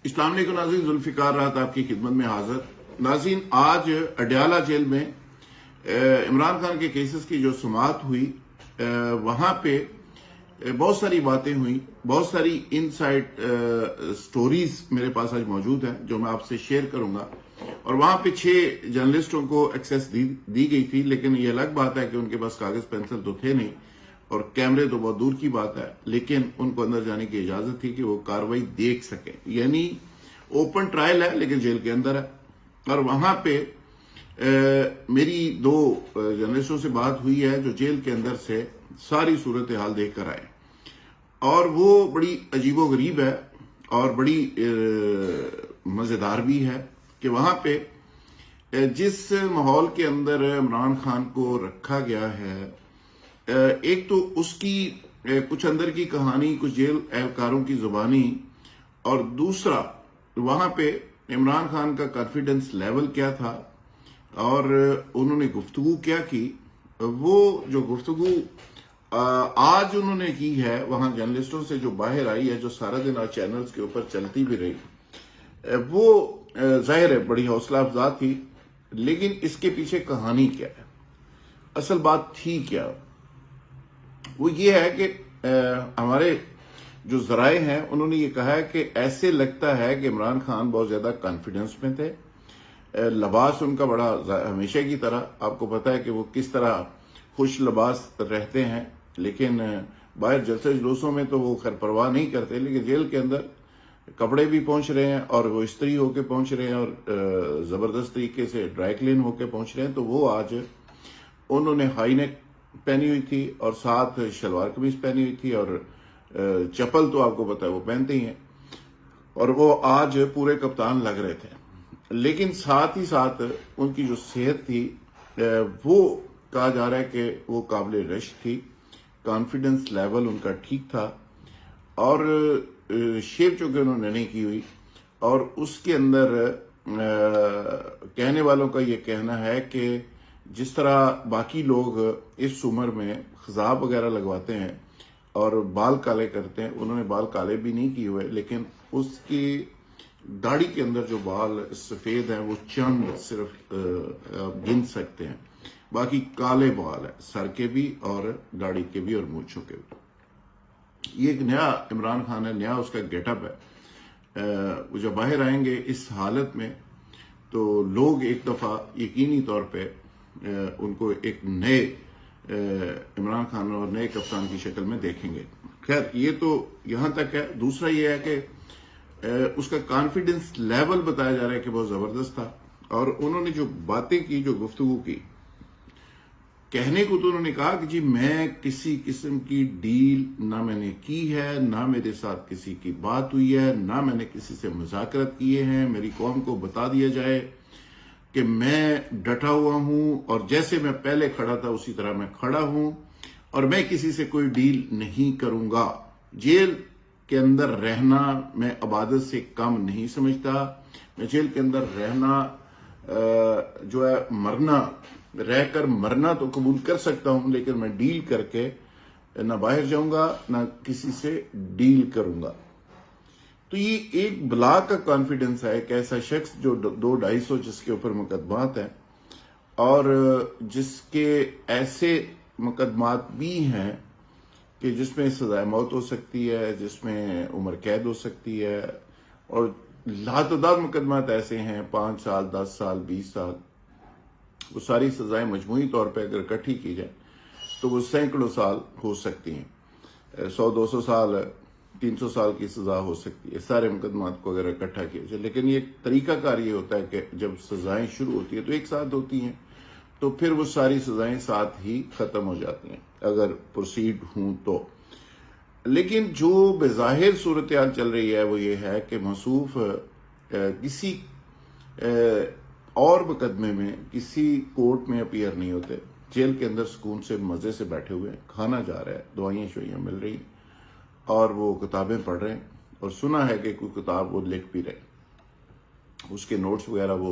अस्सलाम वालेकुम नाज़रीन, जुल्फ़िकार राहत आपकी खिदमत में हाजिर। नाज़रीन, आज अडयाला जेल में इमरान खान के केसेस की जो सुमात हुई, वहां पे बहुत सारी बातें हुई, बहुत सारी इनसाइड स्टोरीज मेरे पास आज मौजूद है जो मैं आपसे शेयर करूंगा। और वहां पे 6 जर्नलिस्टों को एक्सेस दी गई थी, लेकिन ये अलग बात है कि उनके पास कागज पेंसिल तो थे नहीं और कैमरे तो बहुत दूर की बात है, लेकिन उनको अंदर जाने की इजाजत थी कि वो कार्रवाई देख सके। यानी ओपन ट्रायल है लेकिन जेल के अंदर है। और वहां पे मेरी 2 जर्नलिस्टों से बात हुई है जो जेल के अंदर से सारी सूरत हाल देख कर आए, और वो बड़ी अजीबोगरीब है और बड़ी मजेदार भी है कि वहां पे जिस माहौल के अंदर इमरान खान को रखा गया है, एक तो उसकी कुछ अंदर की कहानी, कुछ जेल एहलकारों की जुबानी, और दूसरा वहां पे इमरान खान का कॉन्फिडेंस लेवल क्या था और उन्होंने गुफ्तगू क्या की। वो जो गुफ्तगू आज उन्होंने की है वहां जर्नलिस्टों से जो बाहर आई है, जो सारा दिन आज चैनल्स के ऊपर चलती भी रही, वो जाहिर है बड़ी हौसला अफजा थी। लेकिन इसके पीछे कहानी क्या है, असल बात थी क्या, वो ये है कि हमारे जो जराए हैं उन्होंने ये कहा है कि ऐसे लगता है कि इमरान खान बहुत ज्यादा कॉन्फिडेंस में थे। लिबास उनका बड़ा हमेशा की तरह, आपको पता है कि वो किस तरह खुश लिबास रहते हैं, लेकिन बाहर जलसे जुलूसों में तो वो खैर परवाह नहीं करते, लेकिन जेल के अंदर कपड़े भी पहुंच रहे हैं और वो इस्त्री होके पहुंच रहे हैं और जबरदस्त तरीके से ड्राई क्लीन होके पहुंच रहे हैं। तो वो आज उन्होंने हाई नेक पहनी हुई थी और साथ शलवार कमीज पहनी हुई थी, और चप्पल तो आपको पता है वो पहनते ही हैं, और वो आज पूरे कप्तान लग रहे थे। लेकिन साथ ही साथ उनकी जो सेहत थी वो कहा जा रहा है कि वो काबिल रश थी, कॉन्फिडेंस लेवल उनका ठीक था, और शेव चूंकि उन्होंने नहीं की हुई, और उसके अंदर कहने वालों का ये कहना है कि जिस तरह बाकी लोग इस उम्र में खजाब वगैरह लगवाते हैं और बाल काले करते हैं, उन्होंने बाल काले भी नहीं किए हुए, लेकिन उसकी दाढ़ी के अंदर जो बाल सफेद हैं वो चंद सिर्फ गिन सकते हैं, बाकी काले बाल है सर के भी और दाढ़ी के भी और मूंछों के भी। ये एक नया इमरान खान है, नया उसका गेटअप है। वो जब बाहर आएंगे इस हालत में तो लोग एक दफा यकीनी तौर पे उनको एक नए इमरान खान और नए कप्तान की शक्ल में देखेंगे। खैर ये तो यहां तक है। दूसरा ये है कि उसका कॉन्फिडेंस लेवल बताया जा रहा है कि बहुत जबरदस्त था, और उन्होंने जो बातें की, जो गुफ्तगू की, कहने को तो उन्होंने कहा कि जी मैं किसी किस्म की डील ना मैंने की है, ना मेरे साथ किसी की बात हुई है, ना मैंने किसी से मुज़ाकरत किए हैं। मेरी कौम को बता दिया जाए कि मैं डटा हुआ हूं और जैसे मैं पहले खड़ा था उसी तरह मैं खड़ा हूं, और मैं किसी से कोई डील नहीं करूंगा। जेल के अंदर रहना मैं इबादत से कम नहीं समझता। मैं जेल के अंदर रहना जो है मरना, रहकर मरना तो कबूल कर सकता हूं, लेकिन मैं डील करके ना बाहर जाऊंगा ना किसी से डील करूंगा। तो ये एक बला का कॉन्फिडेंस है, एक ऐसा शख्स जो 200-250 जिसके ऊपर मुकदमात हैं और जिसके ऐसे मुकदमात भी हैं कि जिसमें सजाए मौत हो सकती है, जिसमें उम्र कैद हो सकती है, और लातदार मुकदमात ऐसे हैं 5 साल, 10 साल, 20 साल। वो सारी सजाएं मजमूई तौर पर अगर इकट्ठी की जाए तो वो सैकड़ों साल हो सकती हैं, 100-200 साल, 300 साल की सजा हो सकती है सारे मुकदमात को अगर इकट्ठा किया जाए। लेकिन ये तरीकाकार ये होता है कि जब सजाएं शुरू होती है तो एक साथ होती हैं, तो फिर वो सारी सजाएं साथ ही खत्म हो जाती हैं अगर प्रोसीड हूं तो। लेकिन जो बेजाहिर सूरत हाल चल रही है वो ये है कि मसूफ किसी और मुकदमे में किसी कोर्ट में अपीयर नहीं होते, जेल के अंदर सुकून से मजे से बैठे हुए हैं, खाना जा रहा है, दवाइयां शवाइयां मिल रही और वो किताबें पढ़ रहे हैं, और सुना है कि कोई किताब वो लिख भी रहे, उसके नोट्स वगैरह वो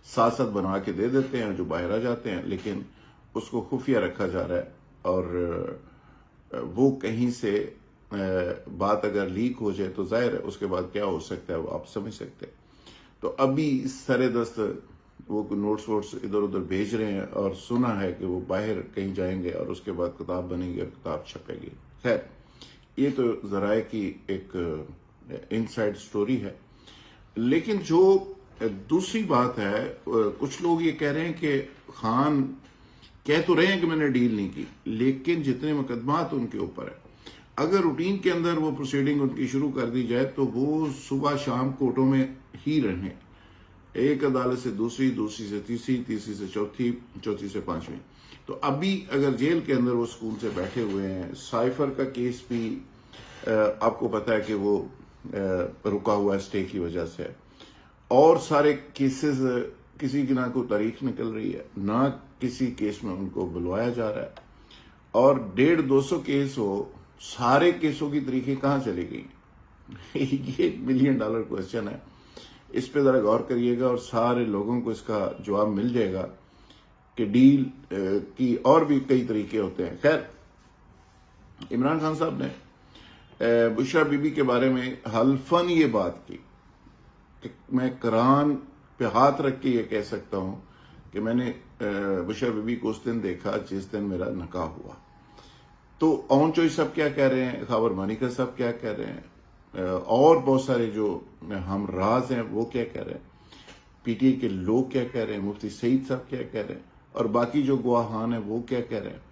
साथ साथ बना के दे देते हैं जो बाहर आ जाते हैं, लेकिन उसको खुफिया रखा जा रहा है और वो कहीं से बात अगर लीक हो जाए तो जाहिर है उसके बाद क्या हो सकता है वो आप समझ सकते हैं। तो अभी सरे दस्त वो नोट्स वोट्स इधर उधर भेज रहे हैं और सुना है कि वो बाहर कहीं जाएंगे और उसके बाद किताब बनेगी और किताब छपेगी। खैर, ये तो जराए की एक इनसाइड स्टोरी है। लेकिन जो दूसरी बात है, कुछ लोग ये कह रहे हैं कि खान कह तो रहे हैं कि मैंने डील नहीं की, लेकिन जितने मुकदमात उनके ऊपर है, अगर रूटीन के अंदर वो प्रोसीडिंग उनकी शुरू कर दी जाए तो वो सुबह शाम कोर्टों में ही रहें, एक अदालत से दूसरी, दूसरी से तीसरी, तीसरी से चौथी, चौथी से पांचवी। तो अभी अगर जेल के अंदर वो सुकून से बैठे हुए हैं, साइफर का केस भी आपको पता है कि वो रुका हुआ है स्टे की वजह से, और सारे केसेस किसी की ना कोई तारीख निकल रही है, ना किसी केस में उनको बुलवाया जा रहा है, और 150-200 केस हो, सारे केसों की तरीके कहां चली गई? ये $1 मिलियन क्वेश्चन है। इस पे जरा गौर करिएगा और सारे लोगों को इसका जवाब मिल जाएगा कि डील की और भी कई तरीके होते हैं। खैर, इमरान खान साहब ने बुशरा बीबी के बारे में हल्फन ये बात की कि मैं कुरान पे हाथ रख के ये कह सकता हूं कि मैंने बुशरा बीबी को उस दिन देखा जिस दिन मेरा निकाह हुआ। तो ऑन चॉइस सब क्या कह रहे हैं, खबर मानिका साहब क्या कह रहे हैं, और बहुत सारे जो हम राज हैं वो क्या कह रहे हैं, पीटीआई के लोग क्या कह रहे हैं, मुफ्ती सईद साहब क्या कह रहे हैं, और बाकी जो गवाहान है वो क्या कह रहे हैं।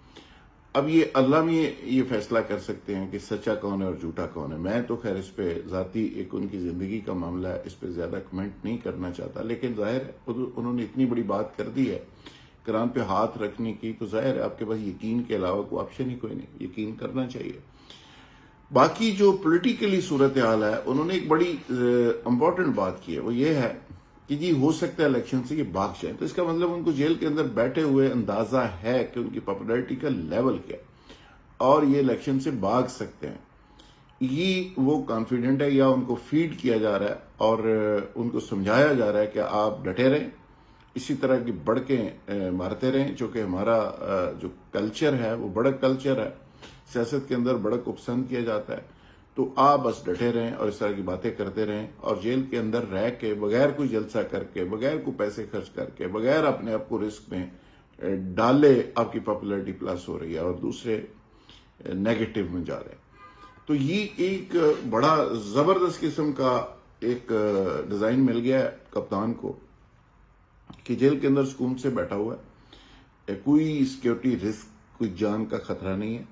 अब ये अल्लाह में ये फैसला कर सकते हैं कि सच्चा कौन है और झूठा कौन है। मैं तो खैर इस पे जाती एक उनकी जिंदगी का मामला है, इस पे ज्यादा कमेंट नहीं करना चाहता, लेकिन जाहिर है उन्होंने इतनी बड़ी बात कर दी है कुरान पे हाथ रखने की, तो जाहिर है आपके पास यकीन के अलावा कोई ऑप्शन ही कोई नहीं, यकीन करना चाहिए। बाकी जो पॉलिटिकली सूरत हाल है, उन्होंने एक बड़ी इंपॉर्टेंट बात की है, वो ये है कि जी हो सकता है इलेक्शन से ये भाग जाए, तो इसका मतलब उनको जेल के अंदर बैठे हुए अंदाजा है कि उनकी पॉपुलैरिटी का लेवल क्या है और ये इलेक्शन से भाग सकते हैं। ये वो कॉन्फिडेंट है या उनको फीड किया जा रहा है और उनको समझाया जा रहा है कि आप डटे रहें, इसी तरह की बढ़के मारते रहें, जो कि हमारा जो कल्चर है वो बड़ा कल्चर है, सियासत के अंदर बड़ा को पसंद किया जाता है। तो आप बस डटे रहें और इस तरह की बातें करते रहें, और जेल के अंदर रह के बगैर कोई जलसा करके, बगैर कोई पैसे खर्च करके, बगैर अपने आप को रिस्क में डाले आपकी पॉपुलैरिटी प्लस हो रही है और दूसरे नेगेटिव में जा रहे हैं। तो ये एक बड़ा जबरदस्त किस्म का एक डिजाइन मिल गया है कप्तान को कि जेल के अंदर सुकून से बैठा हुआ है, कोई सिक्योरिटी रिस्क, कोई जान का खतरा नहीं है,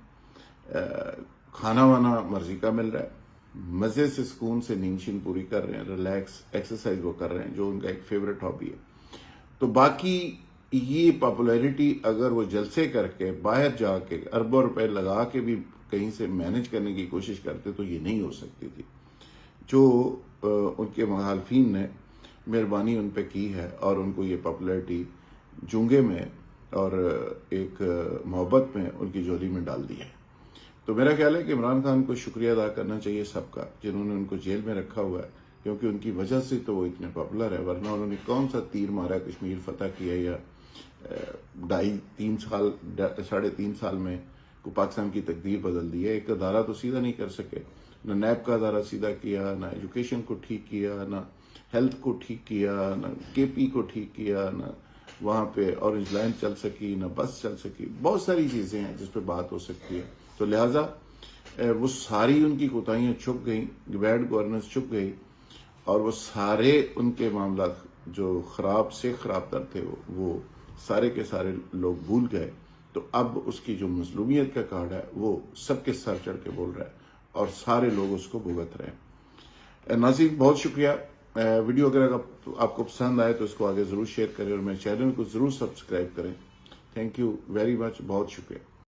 खाना वाना मर्जी का मिल रहा है, मजे से सुकून से नींद शीन पूरी कर रहे हैं, रिलैक्स एक्सरसाइज वो कर रहे हैं जो उनका एक फेवरेट हॉबी है। तो बाकी ये पॉपुलैरिटी अगर वो जलसे करके बाहर जाके अरबों रुपए लगा के भी कहीं से मैनेज करने की कोशिश करते तो ये नहीं हो सकती थी। जो उनके मुखालफिन ने मेहरबानी उन पे की है और उनको ये पॉपुलैरिटी जूंगे में और एक मोहब्बत में उनकी झोली में डाल दी है। तो मेरा ख्याल है कि इमरान खान को शुक्रिया अदा करना चाहिए सबका जिन्होंने उनको जेल में रखा हुआ है, क्योंकि उनकी वजह से तो वो इतने पॉपुलर है, वरना उन्होंने कौन सा तीर मारा, कश्मीर फतह किया या 3.5 साल में को पाकिस्तान की तकदीर बदल दी है। एक अदारा तो सीधा नहीं कर सके, न नैब का अदारा सीधा किया, ना एजुकेशन को ठीक किया, ना हेल्थ को ठीक किया, ना केपी को ठीक किया, ना वहां पे ऑरेंज लाइन चल सकी, ना बस चल सकी। बहुत सारी चीजें हैं जिस पे बात हो सकती है। तो लिहाजा वो सारी उनकी कोताहियां छुप गई, बैड गवर्नेंस छुप गई, और वो सारे उनके मामला जो खराब से खराब तर थे वो सारे के सारे लोग भूल गए। तो अब उसकी जो मजलूमियत का कार्ड है वो सबके सर चढ़ के बोल रहा है और सारे लोग उसको भुगत रहे हैं। नाज़रीन, बहुत शुक्रिया। वीडियो अगर आपको पसंद आए तो इसको आगे जरूर शेयर करें और मेरे चैनल को जरूर सब्सक्राइब करें। थैंक यू वेरी मच, बहुत शुक्रिया।